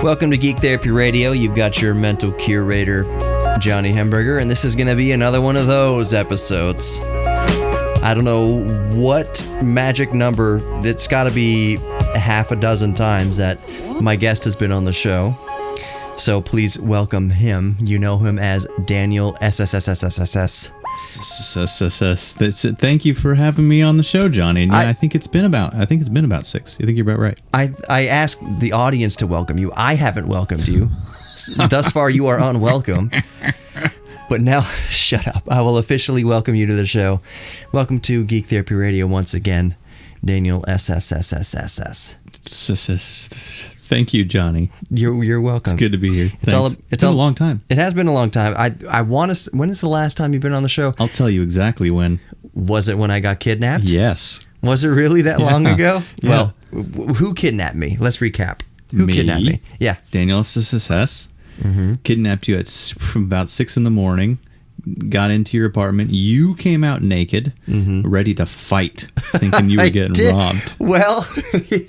Welcome to Geek Therapy Radio. You've got your mental curator, Johnny Hemberger, and this is going to be another one of those episodes. I don't know what magic number, it's got to be a half a dozen times that my guest has been on the show. So please welcome him. You know him as Daniel SSSSSS. Thank you for having me on the show, Johnny. And yeah, I think it's been about 6. You think you're about right? I asked the audience to welcome you. I haven't welcomed you. Thus far, you are unwelcome. But now, shut up. I will officially welcome you to the show. Welcome to Geek Therapy Radio once again, Daniel SSSSSS. Thank you, Johnny. You're welcome. It's good to be here. It's been a long time. It has been a long time. I want to. When is the last time you've been on the show? I'll tell you exactly when. Was it when I got kidnapped? Yes. Was it really that long ago? Yeah. Well, who kidnapped me? Let's recap. Who kidnapped me? Yeah. Daniel SSSS kidnapped you from about 6 in the morning. Got into your apartment. You came out naked, ready to fight, thinking you were getting robbed. Well,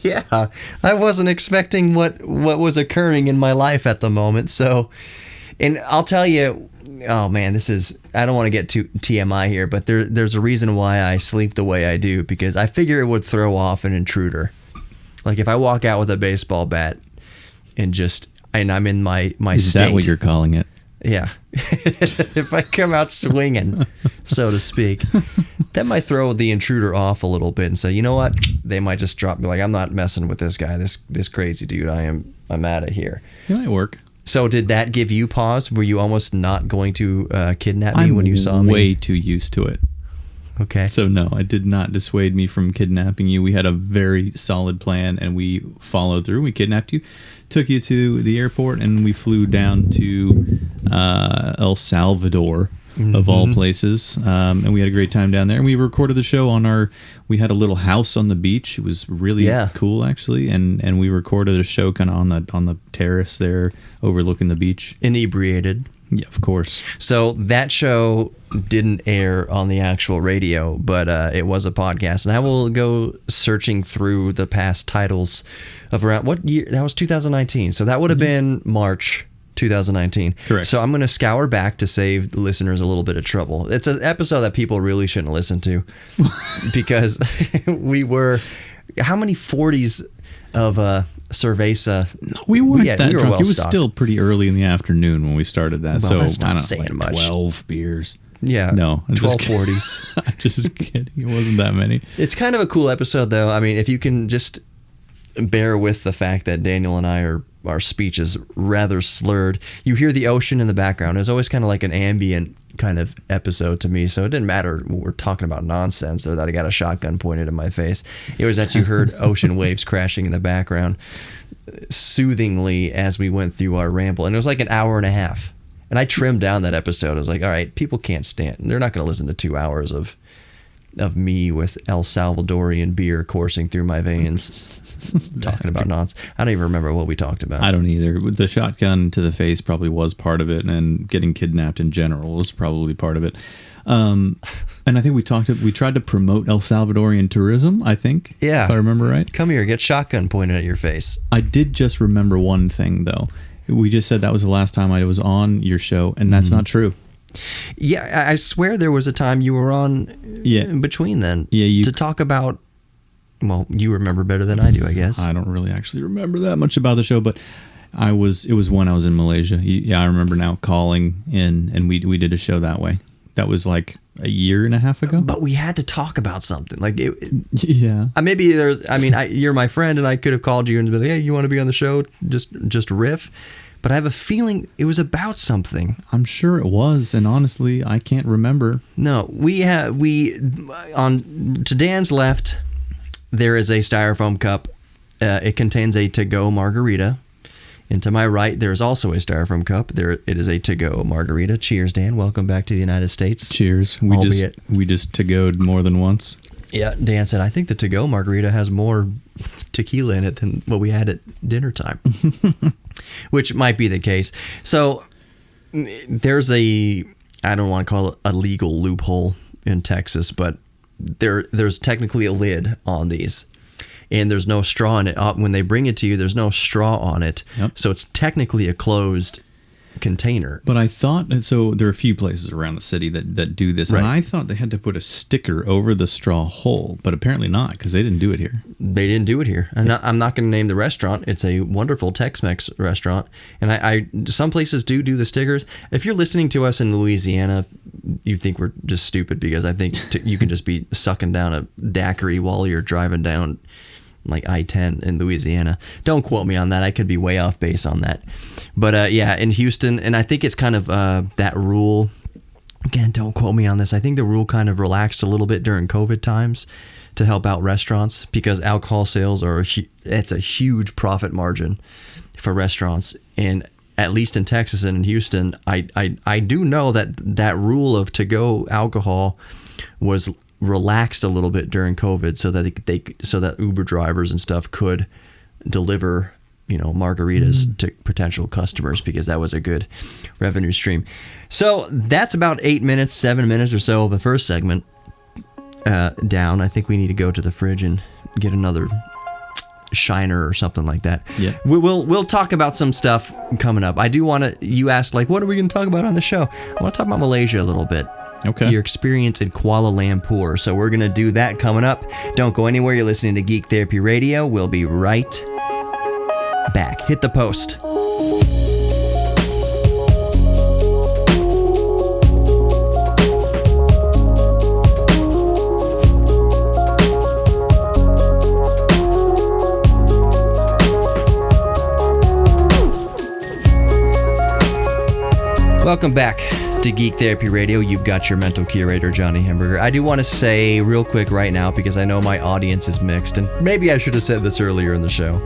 yeah, I wasn't expecting what was occurring in my life at the moment. So, and I'll tell you, oh man, I don't want to get too TMI here, but there's a reason why I sleep the way I do, because I figure it would throw off an intruder. Like if I walk out with a baseball bat and I'm in my Is state. that what you're calling it? Yeah. If I come out swinging, so to speak, that might throw the intruder off a little bit and say, you know what? They might just drop me. Like, I'm not messing with this guy, this crazy dude. I'm out of here. It might work. So did that give you pause? Were you almost not going to kidnap me when you saw me? I'm way too used to it. Okay. So no, it did not dissuade me from kidnapping you. We had a very solid plan and we followed through. We kidnapped you, took you to the airport, and we flew down to El Salvador, of all places. And we had a great time down there. And we recorded the show we had a little house on the beach. It was really cool, actually. And we recorded a show kind of on the terrace there overlooking the beach. Inebriated. Yeah, of course. So that show didn't air on the actual radio, but it was a podcast. And I will go searching through the past titles of around what year? That was 2019. So that would have been March 2019. Correct. So I'm going to scour back to save the listeners a little bit of trouble. It's an episode that people really shouldn't listen to because we were, how many 40s of Cerveza? We weren't that drunk. Well, it was still pretty early in the afternoon when we started that. Well, so that's not I don't saying know, like much. 12 beers. Yeah. No. 12 40s. I'm just kidding. It wasn't that many. It's kind of a cool episode, though. I mean, if you can just bear with the fact that Daniel and our speech is rather slurred. You hear the ocean in the background. It was always kind of like an ambient kind of episode to me, so it didn't matter we're talking about nonsense or that I got a shotgun pointed in my face. It was that you heard ocean waves crashing in the background soothingly as we went through our ramble, and it was like an hour and a half, and I trimmed down that episode. I was like, all right, people can't stand, they're not going to listen to 2 hours of me with El Salvadorian beer coursing through my veins talking about nonsense. I don't even remember what we talked about. I don't either. The shotgun to the face probably was part of it, and getting kidnapped in general was probably part of it. And I think we tried to promote El Salvadorian tourism, I think. Yeah. If I remember right. Come here, get shotgun pointed at your face. I did just remember one thing, though. We just said that was the last time I was on your show, and that's not true. Yeah, I swear there was a time you were on in between then to talk about, well, you remember better than I do, I guess. I don't really actually remember that much about the show, but it was when I was in Malaysia. Yeah, I remember now calling in, and we did a show that way. That was like a year and a half ago. But we had to talk about something. Like, yeah. Maybe you're my friend, and I could have called you and been like, hey, you want to be on the show? Just riff. But I have a feeling it was about something. I'm sure it was, and honestly, I can't remember. No, to Dan's left, there is a styrofoam cup. It contains a to-go margarita. And to my right, there is also a styrofoam cup. It is a to-go margarita. Cheers, Dan. Welcome back to the United States. Cheers. We just to-go'd more than once. Yeah, Dan said, I think the to-go margarita has more tequila in it than what we had at dinner time. Which might be the case. So there's I don't want to call it a legal loophole in Texas, but there's technically a lid on these. and there's no straw in it. When they bring it to you, there's no straw on it. Yep. So it's technically a closed container. But I thought, so there are a few places around the city that do this, Right. and I thought they had to put a sticker over the straw hole, but apparently not, because they didn't do it here. They didn't do it here. I'm not going to name the restaurant. It's a wonderful Tex-Mex restaurant, and I some places do the stickers. If you're listening to us in Louisiana, you think we're just stupid because I think you can just be sucking down a daiquiri while you're driving down like I-10 in Louisiana. Don't quote me on that. I could be way off base on that. But yeah, in Houston, and I think it's kind of that rule. Again, don't quote me on this. I think the rule kind of relaxed a little bit during COVID times to help out restaurants because alcohol sales it's a huge profit margin for restaurants. And at least in Texas and in Houston, I do know that rule of to-go alcohol was relaxed a little bit during COVID so that Uber drivers and stuff could deliver, margaritas to potential customers because that was a good revenue stream. So that's about 7 minutes or so of the first segment down. I think we need to go to the fridge and get another Shiner or something like that. Yeah. We'll talk about some stuff coming up. I do want to, you asked like, what are we going to talk about on the show? I want to talk about Malaysia a little bit. Okay. Your experience in Kuala Lumpur. So we're going to do that coming up. Don't go anywhere. You're listening to Geek Therapy Radio. We'll be right back. Hit the post. Welcome back to Geek Therapy Radio. You've got your mental curator, Johnny Hamburger. I do want to say real quick right now, because I know my audience is mixed, and maybe I should have said this earlier in the show.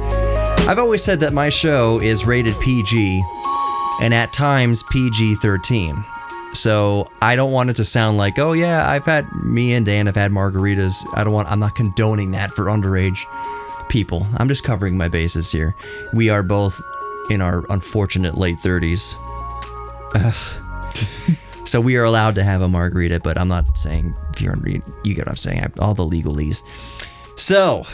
I've always said that my show is rated PG, and at times PG-13. So I don't want it to sound like, oh yeah, me and Dan have had margaritas. I'm not condoning that for underage people. I'm just covering my bases here. We are both in our unfortunate late 30s. So we are allowed to have a margarita, but I'm not saying if you're you get what I'm saying. All the legalese. So,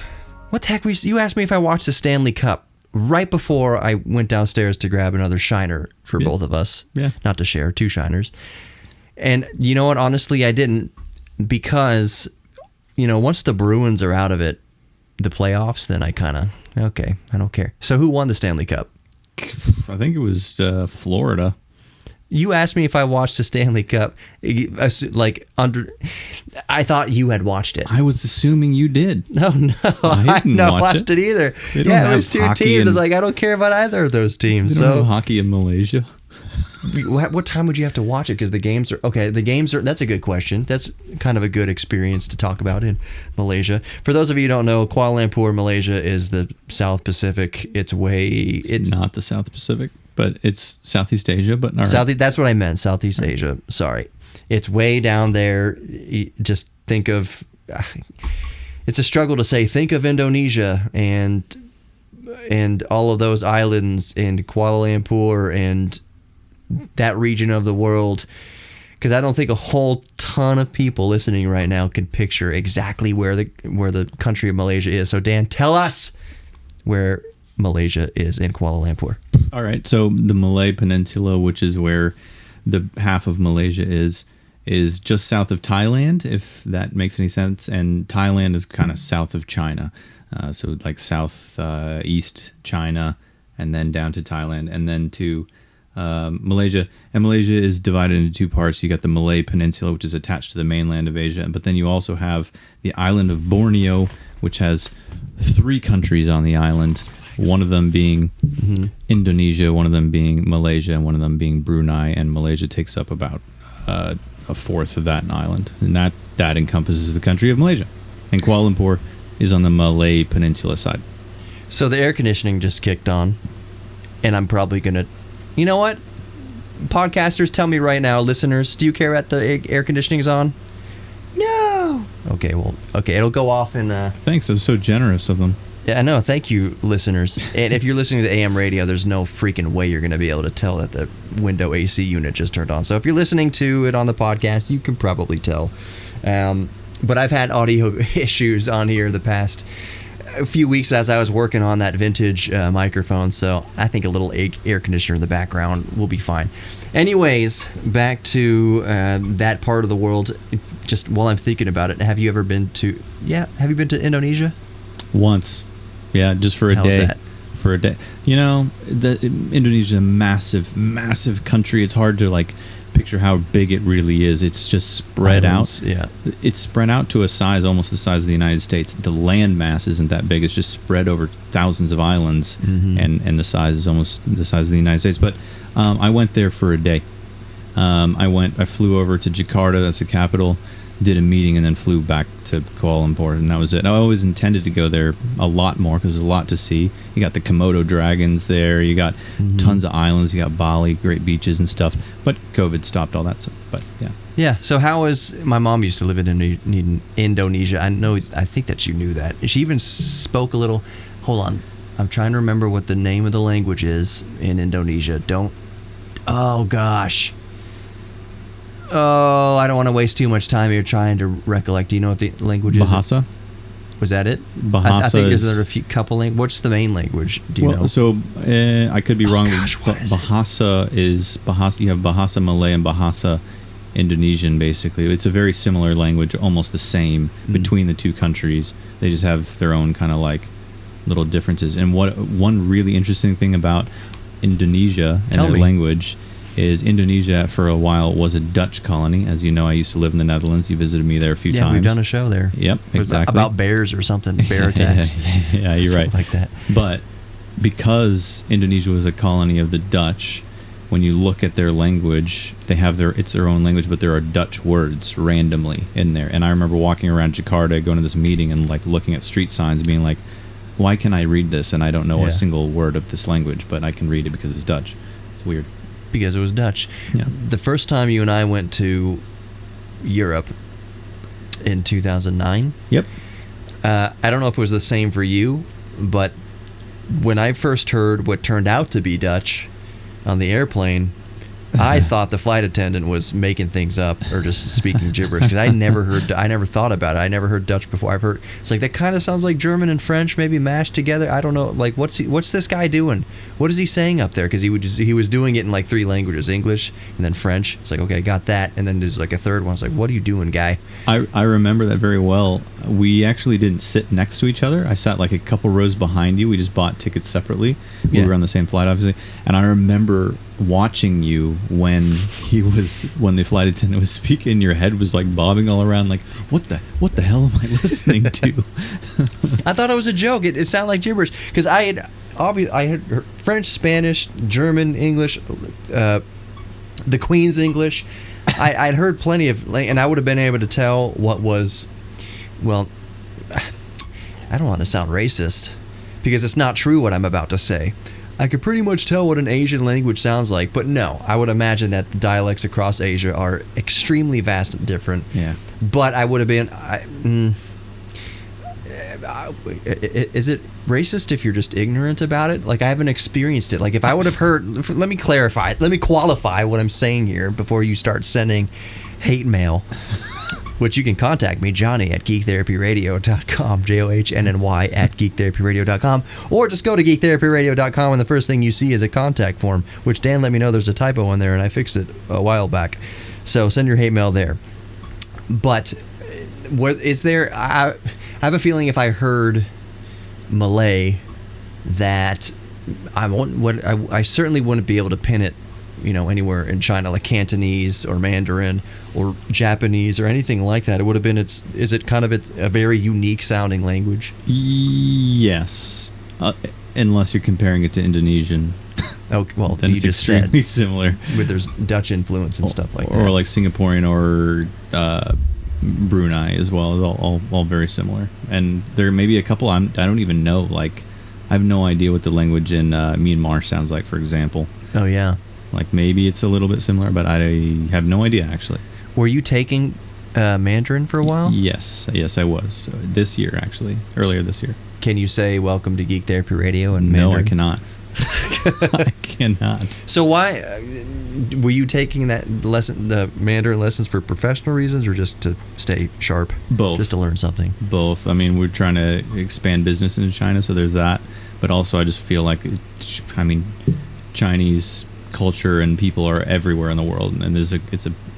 what the heck? You asked me if I watched the Stanley Cup right before I went downstairs to grab another Shiner for both of us. Yeah. Not to share, 2 Shiners. And you know what? Honestly, I didn't, because once the Bruins are out of it, the playoffs, then I don't care. So who won the Stanley Cup? I think it was Florida. You asked me if I watched the Stanley Cup, I thought you had watched it. I was assuming you did. No, I've not watched it either. Yeah, it was 2 teams. It's like, I don't care about either of those teams. They don't have hockey in Malaysia. What time would you have to watch it? Because the games are, that's a good question. That's kind of a good experience to talk about in Malaysia. For those of you who don't know, Kuala Lumpur, Malaysia is the South Pacific. It's not the South Pacific, but it's Southeast Asia. But that's what I meant. Southeast Asia. Sorry, it's way down there. Just think of. It's a struggle to say. Think of Indonesia and all of those islands and Kuala Lumpur and that region of the world, because I don't think a whole ton of people listening right now can picture exactly where the country of Malaysia is. So Dan, tell us where Malaysia is in Kuala Lumpur. All right, so the Malay Peninsula, which is where the half of Malaysia is just south of Thailand, if that makes any sense, and Thailand is kind of south of China, so like southeast China, and then down to Thailand, and then to Malaysia. And Malaysia is divided into 2 parts. You got the Malay Peninsula, which is attached to the mainland of Asia, but then you also have the island of Borneo, which has 3 countries on the island, one of them being Indonesia, one of them being Malaysia, and one of them being Brunei, and Malaysia takes up about a fourth of that island, and that encompasses the country of Malaysia. And Kuala Lumpur is on the Malay Peninsula side. So the air conditioning just kicked on, and I'm probably going to... You know what? Podcasters, tell me right now, listeners, do you care that the air conditioning's on? No! Okay, it'll go off in... Thanks, that was so generous of them. Yeah, I know. Thank you, listeners. And if you're listening to AM radio, there's no freaking way you're going to be able to tell that the window AC unit just turned on. So if you're listening to it on the podcast, you can probably tell. But I've had audio issues on here the past a few weeks as I was working on that vintage microphone, so I think a little air conditioner in the background will be fine. Anyways, back to that part of the world. Just while I'm thinking about it, have you been to Indonesia? Once. Yeah, just for a How's day. that? For a day. Indonesia is a massive, massive country. It's hard to picture how big it really is. It's just spread Islands, out. yeah. It's spread out to a size almost the size of the United States. The land mass isn't that big. It's just spread over thousands of islands, and the size is almost the size of the United States. But I went there for a day. I flew over to Jakarta, that's the capital, did a meeting, and then flew back to Kuala Lumpur, and that was it. I always intended to go there a lot more because there's a lot to see. You got the Komodo dragons there, you got tons of islands, you got Bali, great beaches and stuff, but COVID stopped all that stuff. But yeah. Yeah, so my mom used to live in Indonesia. I think that you knew that. She even spoke a little, hold on, I'm trying to remember what the name of the language is in Indonesia. Oh gosh. Oh, I don't want to waste too much time here trying to recollect. Do you know what the language is? Bahasa? Was that it? Bahasa I think is there a couple languages. What's the main language? Do you know? So I could be wrong. Gosh, what is it? Bahasa is Bahasa. You have Bahasa Malay and Bahasa Indonesian. Basically, it's a very similar language, almost the same between the two countries. They just have their own kind of little differences. And one really interesting thing about Indonesia and their language is Indonesia for a while was a Dutch colony. As you know, I used to live in the Netherlands. You visited me there a few times. Yeah, we've done a show there. Yep, exactly. About bears or something, bear attacks. Yeah, you're right. Something like that. But because Indonesia was a colony of the Dutch, when you look at their language, it's their own language, but there are Dutch words randomly in there. And I remember walking around Jakarta, going to this meeting, and looking at street signs, being like, why can I read this and I don't know a single word of this language, but I can read it because it's Dutch. It's weird. Because it was Dutch. Yeah. The first time you and I went to Europe in 2009. Yep. I don't know if it was the same for you, but when I first heard what turned out to be Dutch on the airplane, I thought the flight attendant was making things up or just speaking gibberish because I never thought about it. I never heard Dutch before. I've heard it's that kind of sounds like German and French maybe mashed together. I don't know. What's this guy doing? What is he saying up there? Because he was doing it in 3 languages, English and then French. It's okay, got that, and then there's a third one. It's what are you doing, guy? I remember that very well. We actually didn't sit next to each other. I sat a couple rows behind you. We just bought tickets separately. We were on the same flight, obviously, and I remember watching you when the flight attendant was speaking. Your head was bobbing all around, what the hell am I listening to? I thought it was a joke. It sounded like gibberish because I had heard French, Spanish, German, English, the Queen's English. I'd heard plenty of, and I would have been able to tell what was, well, I don't want to sound racist because it's not true what I'm about to say. I could pretty much tell what an Asian language sounds like, but no, I would imagine that the dialects across Asia are extremely vast and different. Yeah. But I would have been. Is it racist if you're just ignorant about it? I haven't experienced it. If I would have heard, let me clarify. Let me qualify what I'm saying here before you start sending hate mail. Which you can contact me, Johnny, at geektherapyradio.com, JOHNNY at geektherapyradio.com, or just go to geektherapyradio.com and the first thing you see is a contact form, which Dan let me know there's a typo in there and I fixed it a while back. So send your hate mail there. But what is there? I have a feeling if I heard Malay that I certainly wouldn't be able to pin it, anywhere in China, like Cantonese or Mandarin or Japanese or anything like that. It would have been is it kind of a very unique sounding language? Yes, unless you're comparing it to Indonesian. Oh, well, then it's extremely similar. With there's Dutch influence and stuff like that. Or like Singaporean or Brunei as well. All very similar. And there may be a couple I don't even know. I have no idea what the language in Myanmar sounds like, for example. Oh, yeah. Maybe it's a little bit similar, but I have no idea, actually. Were you taking Mandarin for a while? Yes, I was. This year, actually. Earlier this year. Can you say welcome to Geek Therapy Radio in Mandarin? No, I cannot. cannot. So why were you taking the Mandarin lessons for professional reasons or just to stay sharp? Both. Just to learn something. Both. I mean, we're trying to expand business in China, so there's that. But also, I just feel like, Chinese culture and people are everywhere in the world, and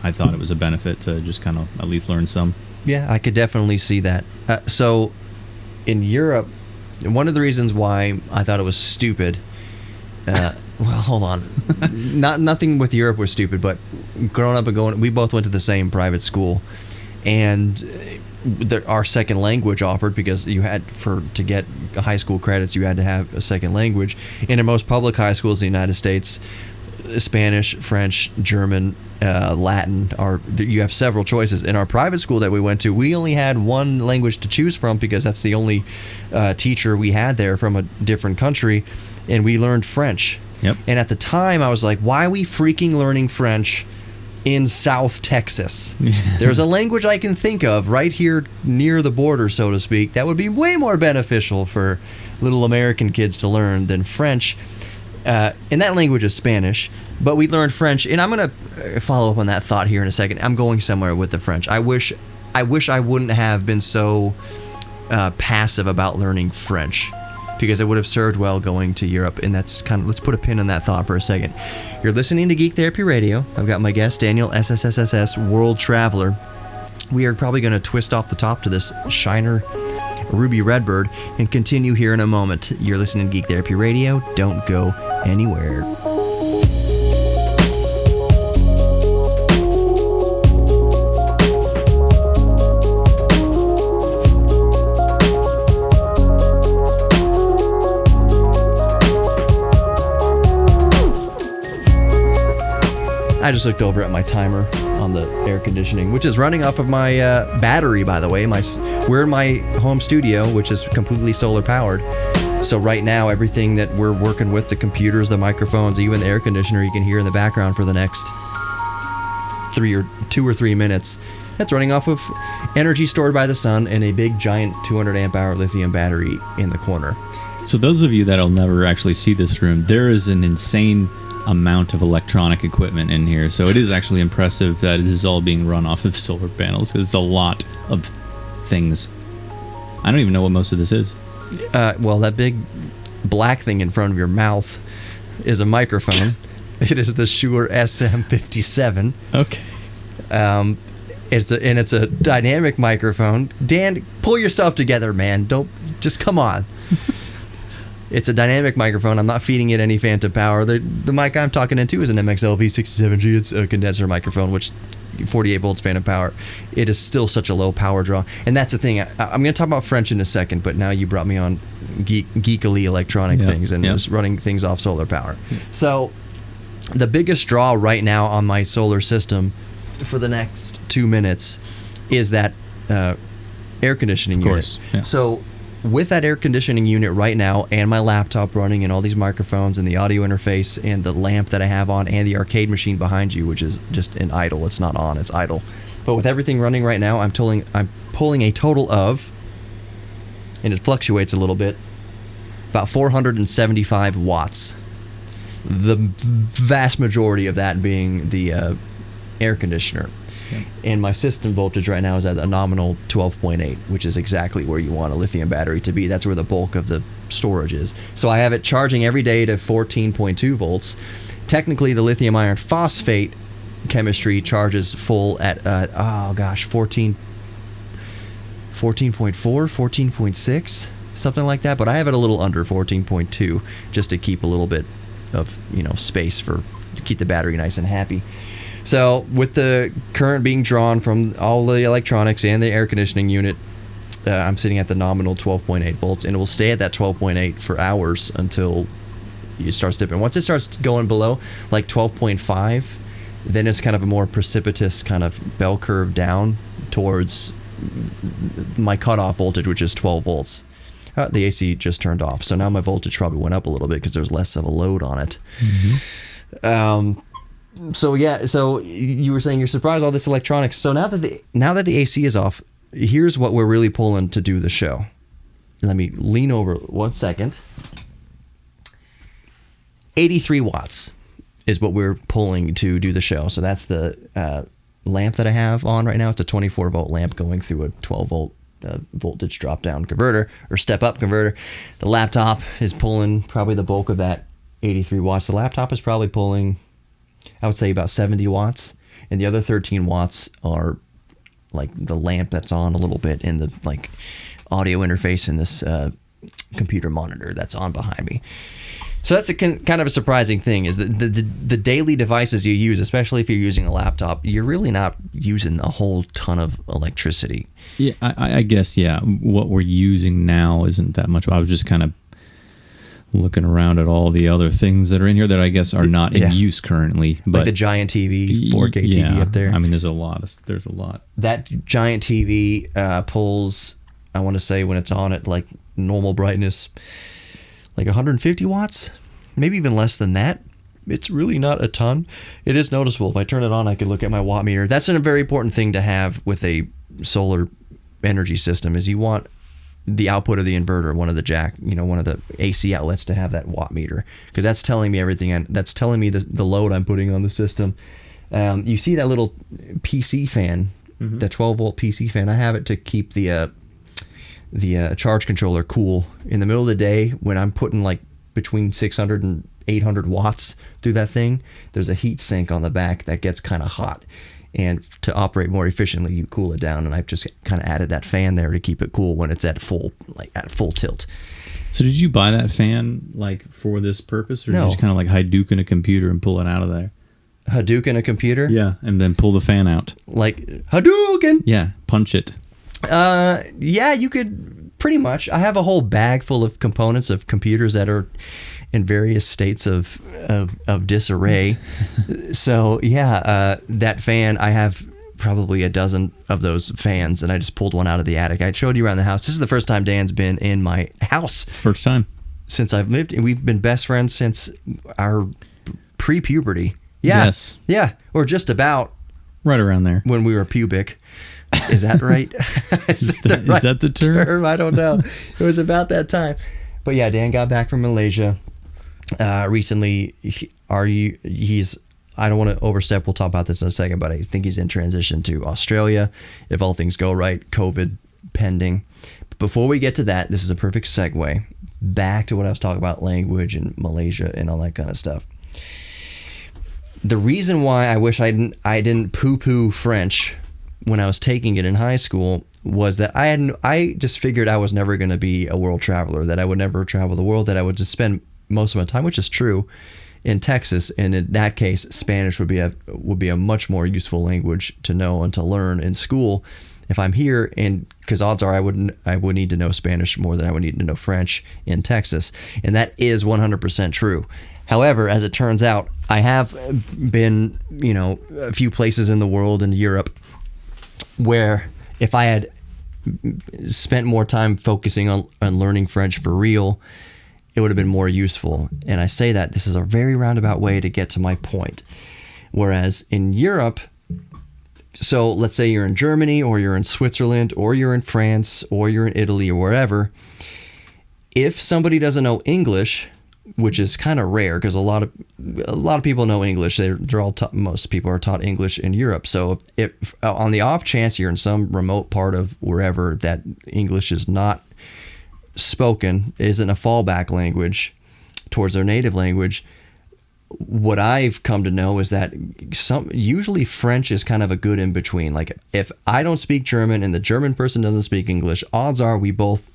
I thought it was a benefit to just kind of at least learn some. Yeah, I could definitely see that. So, in Europe, one of the reasons why I thought it was stupid. Well, hold on. Nothing with Europe was stupid, but growing up and we both went to the same private school, and our second language offered because you had to get high school credits, you had to have a second language. And in most public high schools in the United States, Spanish, French, German, Latin you have several choices. In our private school that we went to, we only had one language to choose from because that's the only teacher we had there from a different country, and we learned French. Yep. And at the time, I was like, why are we freaking learning French in South Texas? There's a language I can think of right here near the border, so to speak, that would be way more beneficial for little American kids to learn than French. And that language is Spanish, but we learned French. And I'm going to follow up on that thought here in a second. I'm going somewhere with the French. I wish I wouldn't have been so passive about learning French, because it would have served well going to Europe. And that's let's put a pin on that thought for a second. You're listening to Geek Therapy Radio. I've got my guest, Daniel SSSS, World Traveler. We are probably going to twist off the top to this Shiner Ruby Redbird and continue here in a moment. You're listening to Geek Therapy Radio. Don't go anywhere. I just looked over at my timer on the air conditioning, which is running off of my battery, by the way. We're in my home studio, which is completely solar powered. So right now, everything that we're working with, the computers, the microphones, even the air conditioner, you can hear in the background for the next 2 or 3 minutes. That's running off of energy stored by the sun and a big, giant 200 amp hour lithium battery in the corner. So those of you that'll never actually see this room, there is an insane amount of electronic equipment in here. So it is actually impressive that it is all being run off of solar panels, because it's a lot of things. I don't even know what most of this is. Well, that big black thing in front of your mouth is a microphone. It is the Shure SM57. Okay. It's a dynamic microphone. Dan, pull yourself together, man. Just come on. It's a dynamic microphone. I'm not feeding it any phantom power. The mic I'm talking into is an MXL V67G. It's a condenser microphone, which 48 volts phantom power. It is still such a low power draw. And that's the thing. I'm going to talk about French in a second, but now you brought me on geekily electronic things and just running things off solar power. So the biggest draw right now on my solar system for the next 2 minutes is that air conditioning unit. Of course. Yeah. So with that air conditioning unit right now, and my laptop running, and all these microphones, and the audio interface, and the lamp that I have on, and the arcade machine behind you, which is just an idle. It's not on, it's idle. But with everything running right now, I'm pulling a total of, and it fluctuates a little bit, about 475 watts. The vast majority of that being the air conditioner. Yeah. And my system voltage right now is at a nominal 12.8, which is exactly where you want a lithium battery to be. That's where the bulk of the storage is. So I have it charging every day to 14.2 volts. Technically, the lithium iron phosphate chemistry charges full at 14.4, 14.6, something like that. But I have it a little under 14.2 just to keep a little bit of space to keep the battery nice and happy. So with the current being drawn from all the electronics and the air conditioning unit, I'm sitting at the nominal 12.8 volts, and it will stay at that 12.8 for hours until it starts dipping. Once it starts going below like 12.5, then it's kind of a more precipitous kind of bell curve down towards my cutoff voltage, which is 12 volts. The AC just turned off, so now my voltage probably went up a little bit because there's less of a load on it. Mm-hmm. So you were saying you're surprised all this electronics. So now that the AC is off, here's what we're really pulling to do the show. Let me lean over 1 second. 83 watts is what we're pulling to do the show. So that's the lamp that I have on right now. It's a 24 volt lamp going through a 12 volt voltage drop down converter or step up converter. The laptop is pulling probably the bulk of that 83 watts. The laptop is probably pulling, I would say, about 70 watts, and the other 13 watts are like the lamp that's on a little bit in the like audio interface in this computer monitor that's on behind me. So that's kind of a surprising thing, is that the daily devices you use, especially if you're using a laptop, you're really not using a whole ton of electricity. Yeah, I guess, yeah. What we're using now isn't that much. I was just kind of looking around at all the other things that are in here that I guess are not in use currently. But like the giant TV, 4K TV up there. I mean, there's a lot. That giant TV pulls, I want to say when it's on at like normal brightness, like 150 watts, maybe even less than that. It's really not a ton. It is noticeable. If I turn it on, I can look at my watt meter. That's a very important thing to have with a solar energy system, is you want the output of the inverter, one of the AC outlets, to have that watt meter, because that's telling me everything, and that's telling me the load I'm putting on the system. You see that little PC fan, the 12 volt PC fan. I have it to keep the charge controller cool in the middle of the day when I'm putting like between 600 and 800 watts through that thing. There's a heat sink on the back that gets kind of hot, and to operate more efficiently, you cool it down. And I've just kind of added that fan there to keep it cool when it's at full tilt. So did you buy that fan like for this purpose, or No. did you just kind of like Hadouken a computer and pull it out of there? Hadouken a computer? Yeah, and then pull the fan out. Like Hadouken? Yeah, punch it. Yeah, you could pretty much. I have a whole bag full of components of computers that are in various states of disarray. So yeah, that fan, I have probably a dozen of those fans, and I just pulled one out of the attic. I showed you around the house. This is the first time Dan's been in my house First time. since I've lived, and we've been best friends since our pre-puberty. Yeah, Yes. yeah, or just about Right around there. when we were pubic. Is that right? Is that the term? I don't know. It was about that time. But yeah, Dan got back from Malaysia recently. He's, I don't want to overstep. We'll talk about this in a second, but I think he's in transition to Australia if all things go right, COVID pending. But before we get to that, this is a perfect segue back to what I was talking about, language and Malaysia and all that kind of stuff. The reason why I wish I didn't poo-poo French when I was taking it in high school was that I just figured I was never going to be a world traveler, that I would never travel the world, that I would just spend most of my time, which is true, in Texas. And in that case, Spanish would be a much more useful language to know and to learn in school if I'm here, and because odds are I would need to know Spanish more than I would need to know French in Texas, and that is 100% true. However, as it turns out, I have been, a few places in the world, in Europe, where if I had spent more time focusing on learning French for real, it would have been more useful. And I say that this is a very roundabout way to get to my point. Whereas in Europe, so let's say you're in Germany, or you're in Switzerland, or you're in France, or you're in Italy, or wherever, if somebody doesn't know English, which is kind of rare because a lot of people know English. They're all most people are taught English in Europe. So if on the off chance you're in some remote part of wherever that English is not spoken, isn't a fallback language towards their native language, what I've come to know is that usually French is kind of a good in between. Like if I don't speak German and the German person doesn't speak English, odds are we both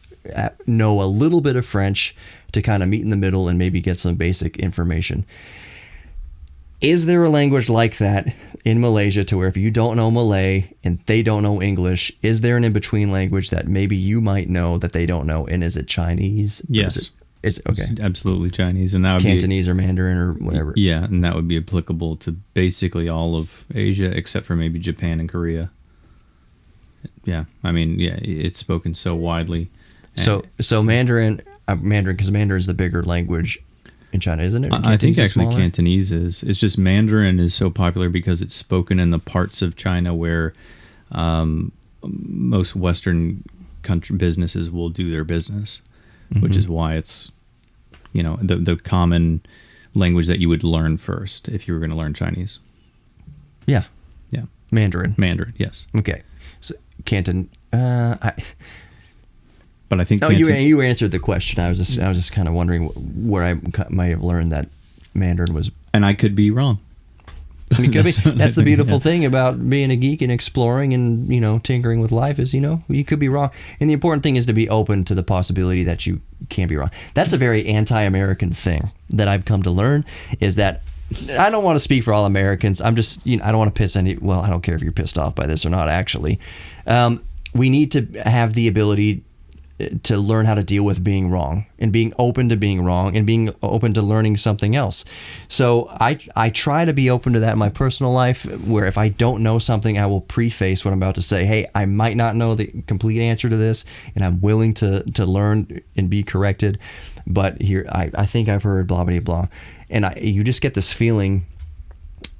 know a little bit of French to kind of meet in the middle and maybe get some basic information. Is there a language like that in Malaysia, to where if you don't know Malay and they don't know English, is there an in-between language that maybe you might know that they don't know? And is it Chinese? Yes. Is it okay? It's absolutely Chinese, and that would Cantonese or Mandarin or whatever. Yeah, and that would be applicable to basically all of Asia except for maybe Japan and Korea. Yeah, I mean, yeah, it's spoken so widely. So Mandarin, because Mandarin is the bigger language in China, isn't it? I think actually smaller? Cantonese is. It's just Mandarin is so popular because it's spoken in the parts of China where most Western country businesses will do their business, which is why it's, the common language that you would learn first if you were going to learn Chinese? Yeah. Yeah. Mandarin. Mandarin, yes. Okay. So Canton. But I think No, you answered the question. I was just kind of wondering where I might have learned that Mandarin was. and I could be wrong. I mean, that's the beautiful Yeah. thing about being a geek and exploring and tinkering with life is you could be wrong, and the important thing is to be open to the possibility that you can be wrong. That's a very anti-American thing that I've come to learn, is that I don't want to speak for all Americans. I'm just I don't want to piss any. Well, I don't care if you're pissed off by this or not. Actually, we need to have the ability to learn how to deal with being wrong and being open to being wrong and being open to learning something else. So I try to be open to that in my personal life, where if I don't know something, I will preface what I'm about to say. Hey, I might not know the complete answer to this, and I'm willing to learn and be corrected. But here, I think I've heard blah, blah, blah. And you just get this feeling,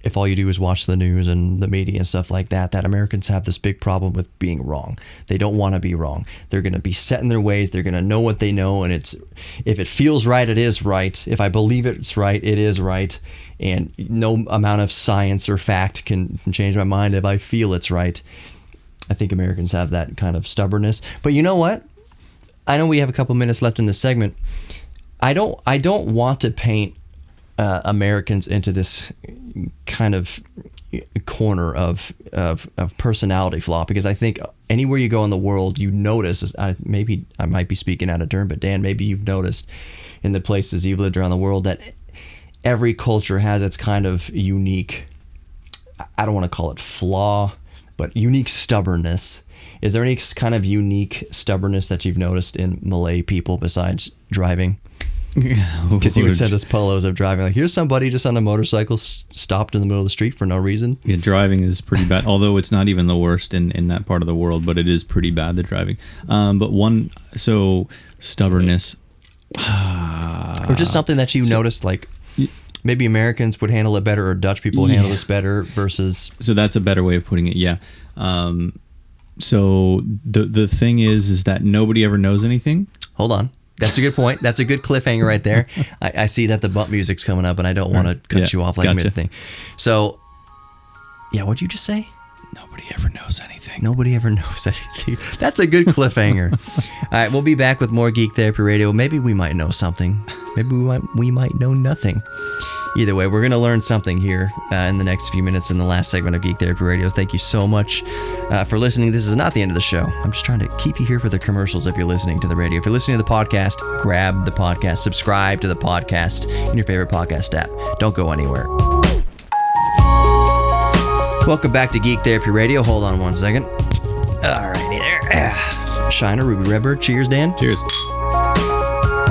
if all you do is watch the news and the media and stuff like that, that Americans have this big problem with being wrong. They don't want to be wrong. They're going to be set in their ways. They're going to know what they know. And if it feels right, it is right. If I believe it's right, it is right. And no amount of science or fact can change my mind if I feel it's right. I think Americans have that kind of stubbornness. But you know what? I know we have a couple minutes left in this segment. I don't want to paint Americans into this kind of corner of personality flaw, because I think anywhere you go in the world, you notice, maybe I might be speaking out of turn, but Dan, maybe you've noticed in the places you've lived around the world that every culture has its kind of unique, I don't want to call it flaw, but unique stubbornness. Is there any kind of unique stubbornness that you've noticed in Malay people besides driving? Because you would send us polos of driving, like, here's somebody just on a motorcycle stopped in the middle of the street for no reason. Yeah, driving is pretty bad, although it's not even the worst in that part of the world, but it is pretty bad, the driving. So stubbornness. Or just something that you noticed, like maybe Americans would handle it better or Dutch people would handle this better versus... So that's a better way of putting it, yeah. So the thing is that nobody ever knows anything. Hold on. That's a good point. That's a good cliffhanger right there. I see that the bump music's coming up, and I don't want to cut you off like mid-thing. So, yeah, what'd you just say? Nobody ever knows anything. Nobody ever knows anything. That's a good cliffhanger. All right, we'll be back with more Geek Therapy Radio. Maybe we might know something. Maybe we might know nothing. Either way, we're going to learn something here in the next few minutes in the last segment of Geek Therapy Radio. Thank you so much for listening. This is not the end of the show. I'm just trying to keep you here for the commercials if you're listening to the radio. If you're listening to the podcast, grab the podcast, subscribe to the podcast in your favorite podcast app. Don't go anywhere. Welcome back to Geek Therapy Radio. Hold on one second. All righty there. Shiner, Ruby Redbird. Cheers, Dan. Cheers.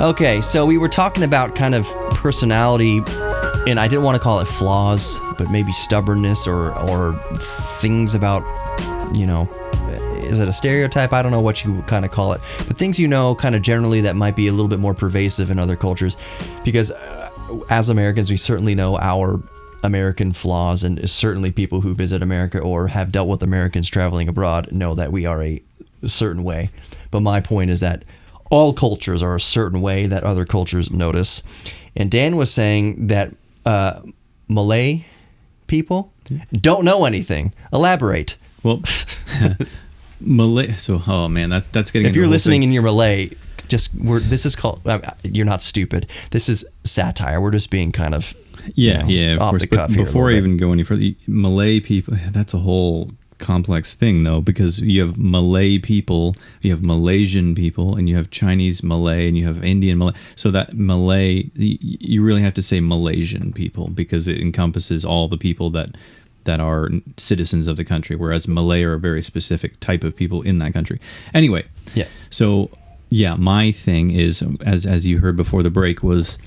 Okay, so we were talking about kind of personality, and I didn't want to call it flaws, but maybe stubbornness or things about, is it a stereotype? I don't know what you kind of call it, but things kind of generally that might be a little bit more pervasive in other cultures, because as Americans, we certainly know our American flaws, and certainly people who visit America or have dealt with Americans traveling abroad know that we are a certain way. But my point is that all cultures are a certain way that other cultures notice. And Dan was saying that Malay people don't know anything. Elaborate. Well, Malay. So, oh man, that's getting. If you're listening and you're Malay, this is called. You're not stupid. This is satire. We're just being kind of of off course. the cuff. But before I even go any further, Malay people. That's a whole complex thing, though, because you have Malay people, you have Malaysian people, and you have Chinese Malay, and you have Indian Malay. So that Malay, you really have to say Malaysian people, because it encompasses all the people that are citizens of the country, whereas Malay are a very specific type of people in that country. Anyway, so my thing is, as you heard before the break, was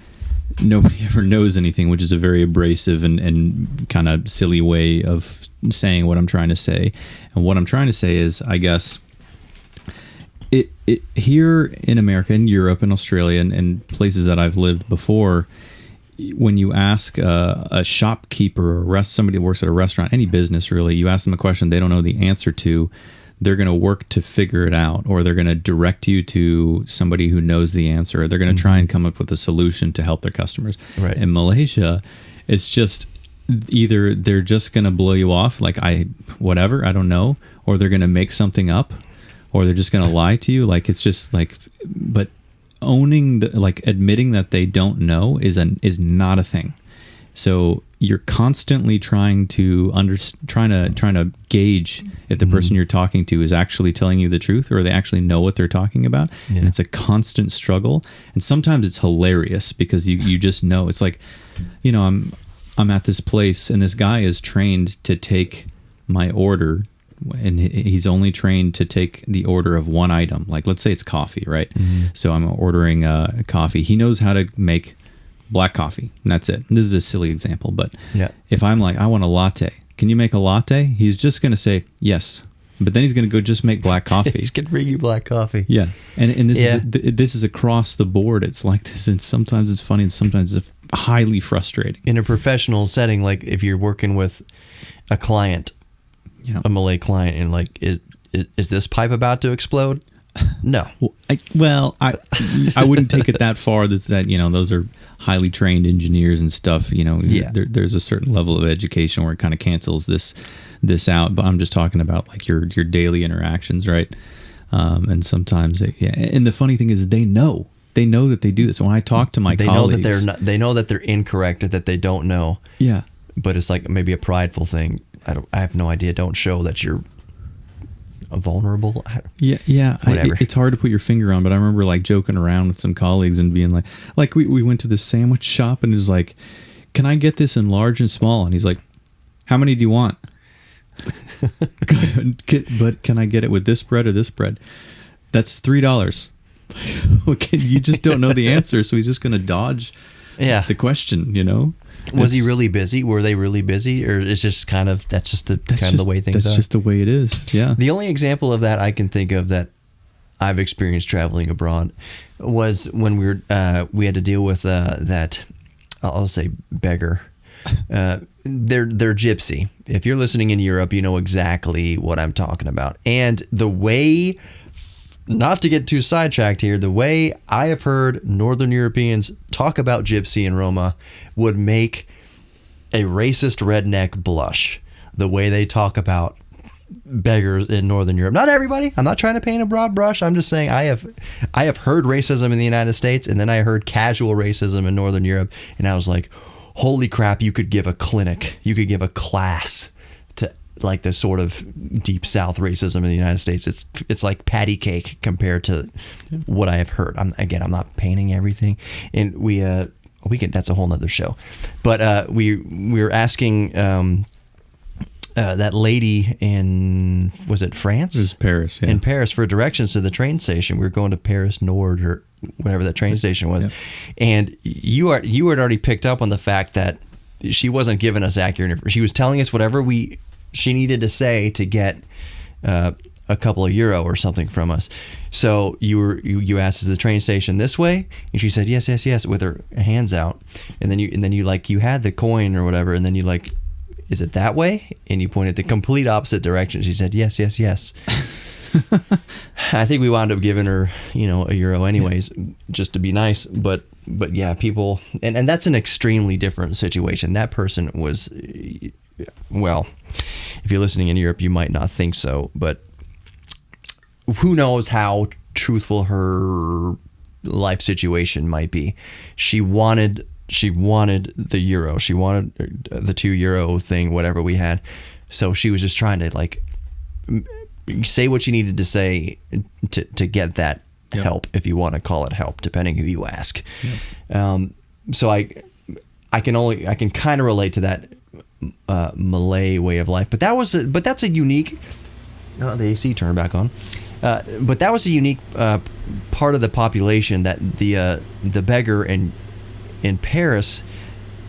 nobody ever knows anything, which is a very abrasive and kind of silly way of saying what I'm trying to say. And what I'm trying to say is, I guess, it here in America, in Europe, and Australia, and places that I've lived before, when you ask a shopkeeper or somebody that works at a restaurant, any business really, you ask them a question they don't know the answer to, they're going to work to figure it out, or they're going to direct you to somebody who knows the answer, or they're going to try and come up with a solution to help their customers. Right. In Malaysia, it's just either they're just going to blow you off, like I don't know, or they're going to make something up, or they're just going to lie to you. Like, it's just like, but owning admitting that they don't know is not a thing. So you're constantly trying to trying to gauge if the person you're talking to is actually telling you the truth, or they actually know what they're talking about. Yeah. And it's a constant struggle. And sometimes it's hilarious because you just know. It's like, I'm at this place and this guy is trained to take my order, and he's only trained to take the order of one item. Like, let's say it's coffee, right? Mm-hmm. So I'm ordering coffee. He knows how to make black coffee, and that's it. This is a silly example, but if I'm like, I want a latte, can you make a latte? He's just going to say yes, but then he's going to go just make black coffee. He's going to bring you black coffee. Yeah, and this is across the board. It's like this, and sometimes it's funny, and sometimes it's highly frustrating. In a professional setting, like if you're working with a client, a Malay client, and like, is this pipe about to explode? No. I wouldn't take it that far. Those are highly trained engineers and stuff. There's a certain level of education where it kind of cancels this out. But I'm just talking about like your daily interactions, right? And sometimes, and the funny thing is, they know that they do this. When I talk to my colleagues, they know that they're incorrect, or that they don't know. Yeah. But it's like maybe a prideful thing. I have no idea. Don't show that you're vulnerable. Whatever. It's hard to put your finger on, but I remember like joking around with some colleagues and being like we went to the sandwich shop, and it was like, can I get this in large and small? And he's like, how many do you want? But can I get it with this bread or this bread? That's $3. Okay, you just don't know the answer, so he's just going to dodge the question, Was he really busy? Were they really busy, or is just that's just the way things are? That's just the way it is. Yeah. The only example of that I can think of that I've experienced traveling abroad was when we had to deal with that, I'll say, beggar. They're gypsy. If you're listening in Europe, you know exactly what I'm talking about. And the way, not to get too sidetracked here, the way I have heard Northern Europeans talk about gypsy and Roma would make a racist redneck blush. The way they talk about beggars in Northern Europe. Not everybody. I'm not trying to paint a broad brush. I'm just saying I have heard racism in the United States, and then I heard casual racism in Northern Europe, and I was like, holy crap, you could give a clinic. You could give a class to like the sort of deep South racism in the United States. It's like patty cake compared to what I have heard. I'm not painting everything, and we can. That's a whole nother show, but we were asking that lady in, was it France? It was Paris. Yeah. In Paris for directions to the train station. We were going to Paris Nord or whatever that train station was, and you had already picked up on the fact that she wasn't giving us accurate information. She was telling us whatever she needed to say to get a couple of euro or something from us. So you asked, is the train station this way? And she said yes with her hands out. And then you had the coin or whatever, and then you like, is it that way? And you pointed the complete opposite direction. She said yes. I think we wound up giving her a euro anyways, just to be nice. But yeah, people, and that's an extremely different situation. That person was, well, if you're listening in Europe, you might not think so, but who knows how truthful her life situation might be. She wanted the euro. She wanted the €2 thing, whatever we had. So she was just trying to like say what she needed to say to get that help, if you want to call it help, depending who you ask. So I can kind of relate to that Malay way of life, but that's a unique. The AC turned back on. But that was a unique part of the population, that the beggar in Paris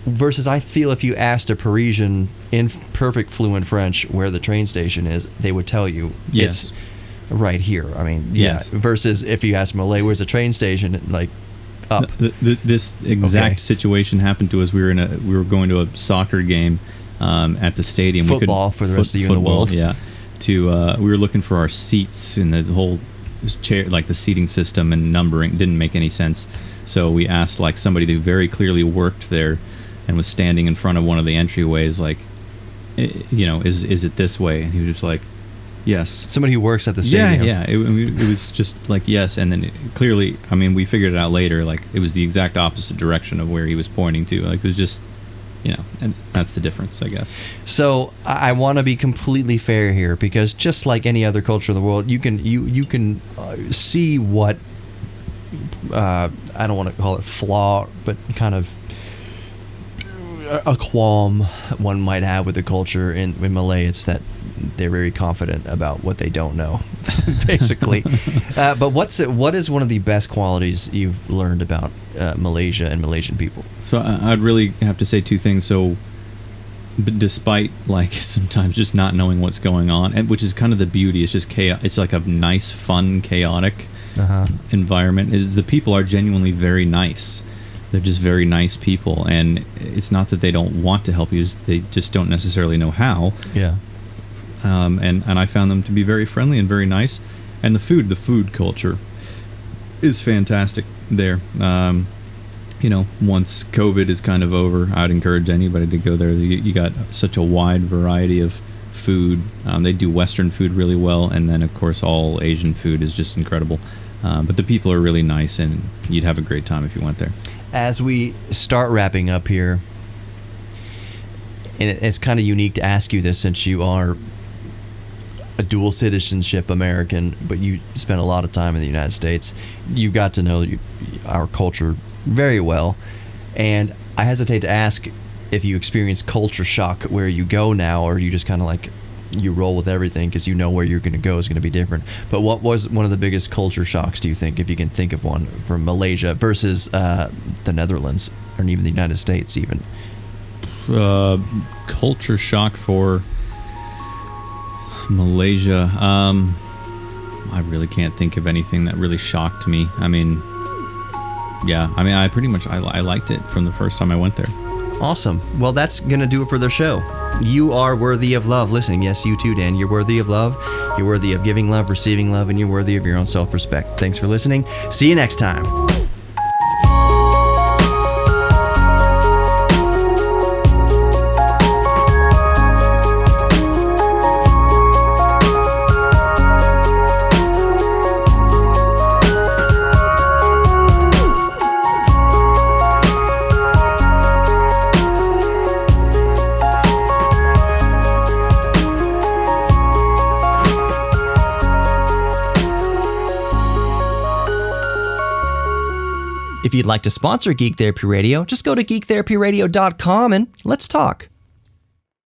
versus, I feel, if you asked a Parisian in perfect fluent French where the train station is, they would tell you it's right here. I mean, versus if you ask Malay, where's the train station, like up. This exact situation happened to us. We were going to a soccer game at the stadium. Football for the rest of you in the world. Yeah. we were looking for our seats in the whole chair, like the seating system and numbering didn't make any sense. So we asked like somebody who very clearly worked there and was standing in front of one of the entryways, like, is it this way? And he was just like, yes. Somebody who works at the stadium. Yeah. It was just like, yes. And then clearly, I mean, we figured it out later, like it was the exact opposite direction of where he was pointing to. Like it was just, and that's the difference, I guess. So I want to be completely fair here, because just like any other culture in the world, you can see what, I don't want to call it flaw, but kind of a qualm one might have with the culture in Malay. It's that they're very confident about what they don't know, basically. But what is one of the best qualities you've learned about Malaysia and Malaysian people? So I'd really have to say two things. So despite like sometimes just not knowing what's going on, and which is kind of the beauty, it's just chaos. It's like a nice, fun, chaotic environment. Is the people are genuinely very nice. They're just very nice people, and it's not that they don't want to help you; they just don't necessarily know how. Yeah. And I found them to be very friendly and very nice, and the food culture is fantastic there. Once COVID is kind of over, I'd encourage anybody to go there. You got such a wide variety of food. They do Western food really well, and then of course all Asian food is just incredible. But the people are really nice, and you'd have a great time if you went there. As we start wrapping up here, and it's kind of unique to ask you this since you are a dual citizenship American, but you spent a lot of time in the United States. You got to know our culture very well, and I hesitate to ask if you experience culture shock where you go now, or you just kind of like you roll with everything because you know where you're going to go is going to be different. But what was one of the biggest culture shocks, do you think, if you can think of one, from Malaysia versus the Netherlands, or even the United States even? Culture shock for Malaysia. I really can't think of anything that really shocked me. I mean, I pretty much I liked it from the first time I went there. Awesome. Well, that's going to do it for the show. You are worthy of love. Listening, yes, you too, Dan. You're worthy of love. You're worthy of giving love, receiving love, and you're worthy of your own self-respect. Thanks for listening. See you next time. If you'd like to sponsor Geek Therapy Radio, just go to geektherapyradio.com and let's talk.